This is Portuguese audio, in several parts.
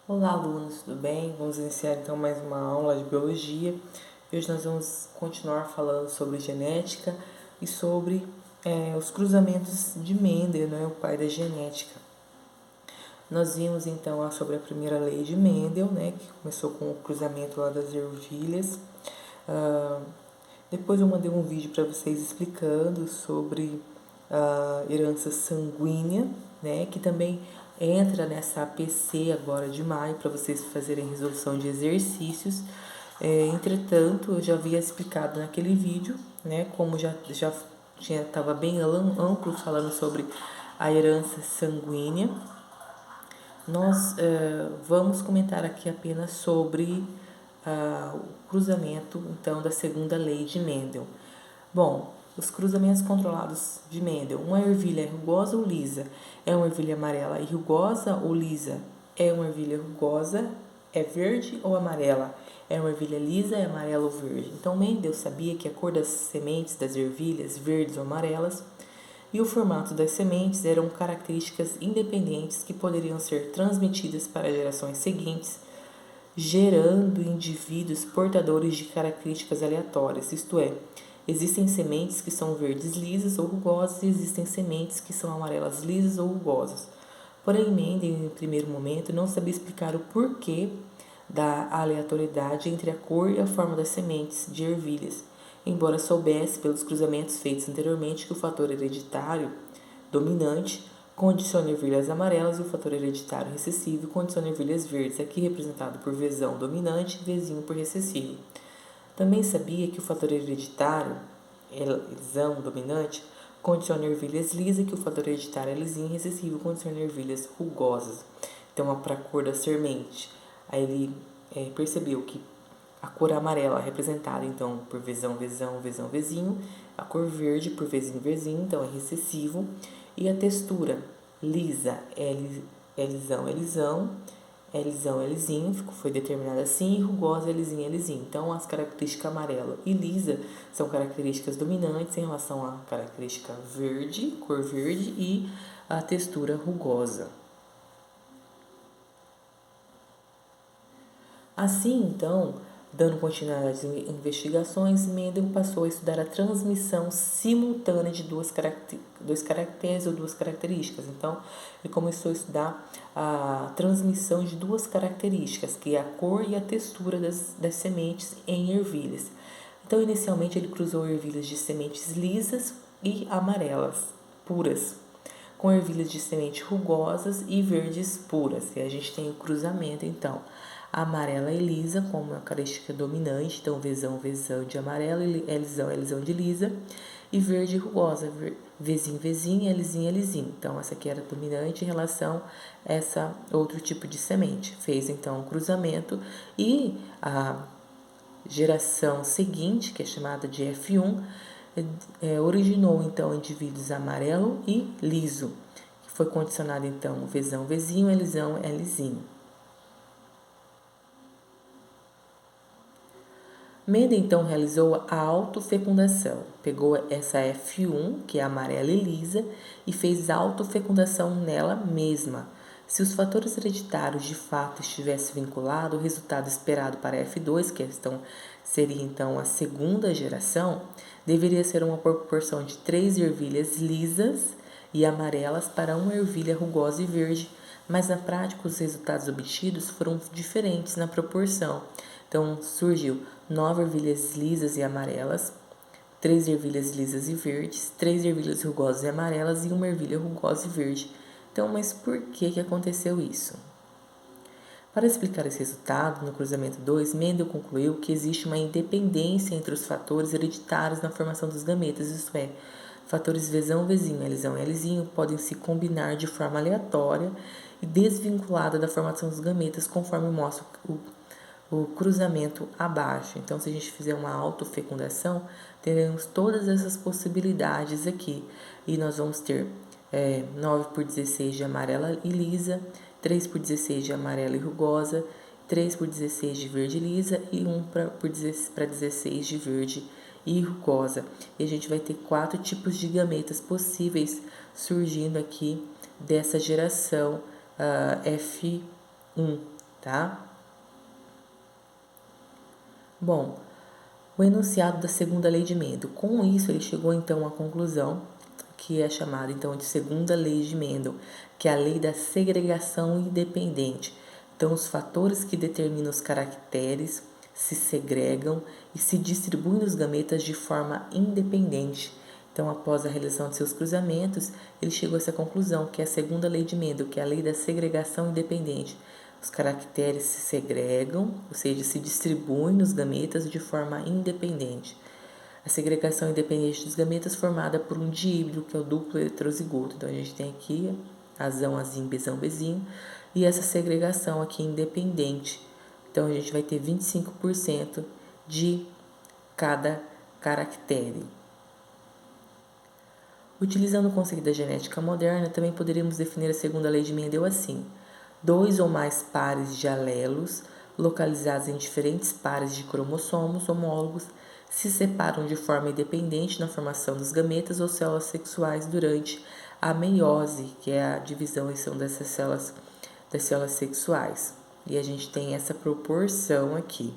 Olá, alunos, tudo bem? Vamos iniciar então mais uma aula de biologia. Hoje nós vamos continuar falando sobre genética e sobre os cruzamentos de Mendel, né, o pai da genética. Nós vimos então sobre a primeira lei de Mendel, né, que começou com o cruzamento lá das ervilhas. Depois eu mandei um vídeo para vocês explicando sobre a herança sanguínea, né, que também entra nessa APC agora de maio para vocês fazerem resolução de exercícios. Entretanto, eu já havia explicado naquele vídeo, né, como já estava bem amplo falando sobre a herança sanguínea. Nós vamos comentar aqui apenas sobre o cruzamento, então, da segunda lei de Mendel. Bom, os cruzamentos controlados de Mendel. Uma ervilha rugosa ou lisa é uma ervilha amarela e rugosa ou lisa é uma ervilha rugosa, é verde ou amarela? É uma ervilha lisa, é amarela ou verde? Então, Mendel sabia que a cor das sementes das ervilhas, verdes ou amarelas, e o formato das sementes eram características independentes que poderiam ser transmitidas para gerações seguintes, gerando indivíduos portadores de características aleatórias, isto é, existem sementes que são verdes lisas ou rugosas e existem sementes que são amarelas lisas ou rugosas. Porém, Mendel, em primeiro momento, não sabia explicar o porquê da aleatoriedade entre a cor e a forma das sementes de ervilhas, embora soubesse pelos cruzamentos feitos anteriormente que o fator hereditário dominante condiciona ervilhas amarelas e o fator hereditário recessivo condiciona ervilhas verdes, aqui representado por Vzão dominante e Vzinho por recessivo. Também sabia que o fator hereditário, Lzão dominante, condiciona ervilhas lisas, que o fator hereditário Lzinho recessivo condiciona ervilhas rugosas. Então, para a cor da semente, aí ele percebeu que a cor amarela é representada então por Vzão, Vzão, Vzão, Vzinho, a cor verde por Vzinho, Vzinho, então é recessivo, e a textura lisa, Lzão, Lzão, Lzão, Lzinho, foi determinada assim, e rugosa, Lzinho, Lzinho. Então, as características amarela e lisa são características dominantes em relação à característica verde, cor verde, e a textura rugosa. Assim, então, dando continuidade às investigações, Mendel passou a estudar a transmissão simultânea de dois caracteres ou duas características. Então, ele começou a estudar a transmissão de duas características, que é a cor e a textura das sementes em ervilhas. Então, inicialmente, ele cruzou ervilhas de sementes lisas e amarelas, puras, com ervilhas de sementes rugosas e verdes puras. E a gente tem o cruzamento, então. A amarela é lisa, como uma característica dominante, então Vzão, Vzão de amarelo, Lzão, Lzão de lisa, e verde rugosa, Vzinho, Vzinho, Lzinho, Lzinho. Então, essa aqui era dominante em relação a essa outro tipo de semente. Fez, então, o cruzamento e a geração seguinte, que é chamada de F1, originou, então, indivíduos amarelo e liso, que foi condicionado, então, Vzão, Vzinho, Lzão, Lzinho. Mendel então realizou a autofecundação. Pegou essa F1, que é amarela e lisa, e fez autofecundação nela mesma. Se os fatores hereditários de fato estivessem vinculados, o resultado esperado para a F2, que seria então a segunda geração, deveria ser uma proporção de 3 ervilhas lisas e amarelas para uma ervilha rugosa e verde, mas na prática os resultados obtidos foram diferentes na proporção. Então surgiu 9 ervilhas lisas e amarelas, 3 ervilhas lisas e verdes, 3 ervilhas rugosas e amarelas e uma ervilha rugosa e verde. Então, mas por que aconteceu isso? Para explicar esse resultado, no cruzamento 2, Mendel concluiu que existe uma independência entre os fatores hereditários na formação dos gametas, isto é, fatores Vzão, Vzinho, Lzão e Lzinho podem se combinar de forma aleatória e desvinculada da formação dos gametas, conforme mostra o cruzamento abaixo. Então, se a gente fizer uma autofecundação, teremos todas essas possibilidades aqui. E nós vamos ter 9 por 16 de amarela e lisa, 3 por 16 de amarela e rugosa, 3 por 16 de verde lisa e 1 para 16 de verde e rugosa. E a gente vai ter 4 tipos de gametas possíveis surgindo aqui dessa geração F1. tá? Bom, o enunciado da segunda lei de Mendel. Com isso, ele chegou então à conclusão que é chamada então de segunda lei de Mendel, que é a lei da segregação independente. Então, os fatores que determinam os caracteres se segregam e se distribuem nos gametas de forma independente. Então, após a realização de seus cruzamentos, ele chegou a essa conclusão, que é a segunda lei de Mendel, que é a lei da segregação independente. Os caracteres se segregam, ou seja, se distribuem nos gametas de forma independente. A segregação independente dos gametas formada por um diíbrido, que é o duplo heterozigoto. Então, a gente tem aqui azão, azinho, bezão, bezinho, e essa segregação aqui independente. Então, a gente vai ter 25% de cada caractere. Utilizando o conceito da genética moderna, também poderíamos definir a segunda lei de Mendel assim: dois ou mais pares de alelos, localizados em diferentes pares de cromossomos homólogos, se separam de forma independente na formação dos gametas ou células sexuais durante a meiose, que é a divisão dessas células, das células sexuais. E a gente tem essa proporção aqui.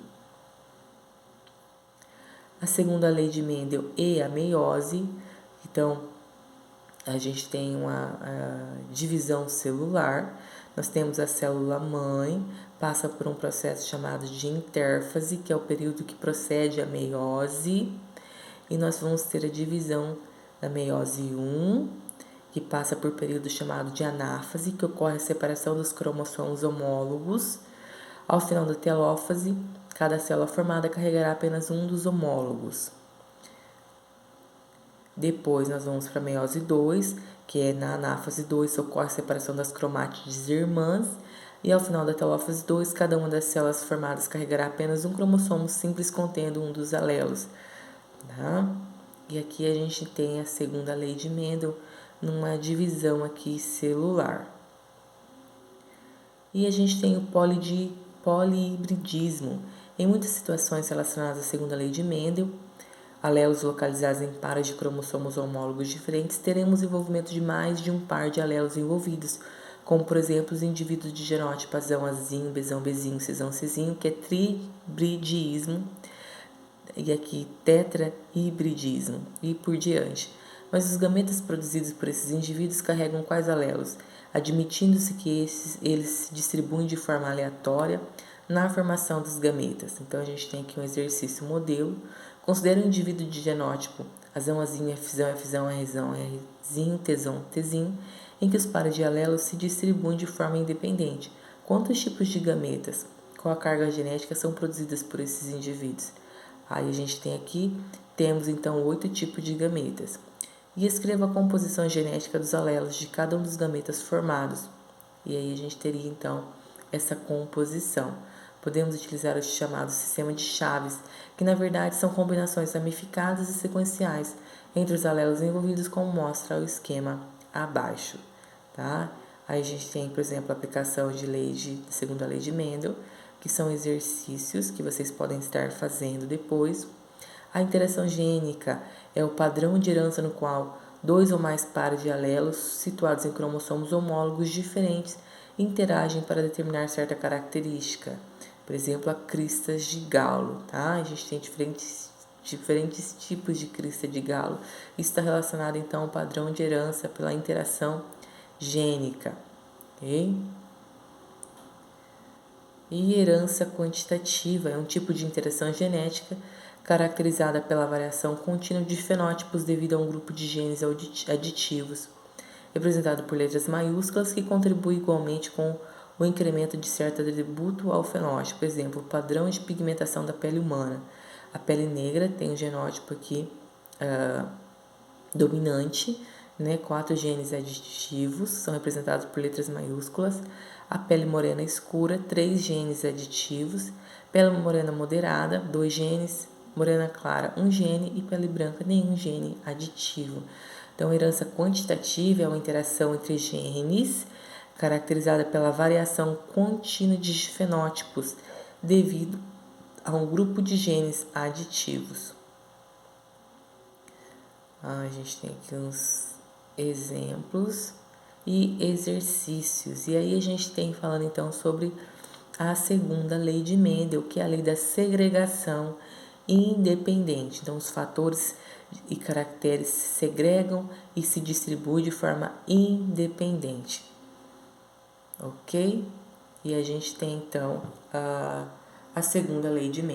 A segunda lei de Mendel e a meiose, então a gente tem uma divisão celular. Nós temos a célula mãe, passa por um processo chamado de intérfase, que é o período que procede à meiose, e nós vamos ter a divisão da meiose 1, que passa por período chamado de anáfase, que ocorre a separação dos cromossomos homólogos. Ao final da telófase, cada célula formada carregará apenas um dos homólogos. Depois nós vamos para a meiose 2, que é na anáfase 2 ocorre a separação das cromátides irmãs, e ao final da telófase 2, cada uma das células formadas carregará apenas um cromossomo simples contendo um dos alelos. Tá? E aqui a gente tem a segunda lei de Mendel numa divisão aqui celular. E a gente tem o polihibridismo. Em muitas situações relacionadas à segunda lei de Mendel, alelos localizados em pares de cromossomos homólogos diferentes, teremos envolvimento de mais de um par de alelos envolvidos, como por exemplo os indivíduos de genótipo azão, azinho, bezão, bezinho, cesão, cezinho, que é tribridismo, e aqui tetrahibridismo, e por diante. Mas os gametas produzidos por esses indivíduos carregam quais alelos? Admitindo-se que eles se distribuem de forma aleatória na formação dos gametas. Então, a gente tem aqui um exercício modelo. Considera um indivíduo de genótipo azão, azinho, Fzão, Fzão, Rzão, Rzinho, Tzão, Tzinho, em que os pares de alelos se distribuem de forma independente. Quantos tipos de gametas com a carga genética são produzidas por esses indivíduos? Aí a gente tem aqui, temos então 8 tipos de gametas. E escreva a composição genética dos alelos de cada um dos gametas formados. E aí a gente teria então essa composição. Podemos utilizar o chamado sistema de chaves, que na verdade são combinações ramificadas e sequenciais entre os alelos envolvidos, como mostra o esquema abaixo. Tá? Aí a gente tem, por exemplo, a aplicação de segunda lei de Mendel, que são exercícios que vocês podem estar fazendo depois. A interação gênica é o padrão de herança no qual dois ou mais pares de alelos situados em cromossomos homólogos diferentes interagem para determinar certa característica. Por exemplo, a cristas de galo, tá? A gente tem diferentes tipos de crista de galo. Isso está relacionado então ao padrão de herança pela interação gênica, ok? E herança quantitativa é um tipo de interação genética caracterizada pela variação contínua de fenótipos devido a um grupo de genes aditivos, representado por letras maiúsculas, que contribui igualmente com o incremento de certo atributo ao fenótipo. Por exemplo, o padrão de pigmentação da pele humana. A pele negra tem um genótipo aqui dominante, né? 4 genes aditivos são representados por letras maiúsculas. A pele morena escura, 3 genes aditivos. Pele morena moderada, 2 genes. Morena clara, 1 gene. E pele branca, nenhum gene aditivo. Então, a herança quantitativa é uma interação entre genes, caracterizada pela variação contínua de fenótipos, devido a um grupo de genes aditivos. A gente tem aqui uns exemplos e exercícios. E aí a gente tem falando então sobre a segunda lei de Mendel, que é a lei da segregação independente. Então, os fatores e caracteres se segregam e se distribuem de forma independente, ok? E a gente tem, então, a segunda lei de Mendel.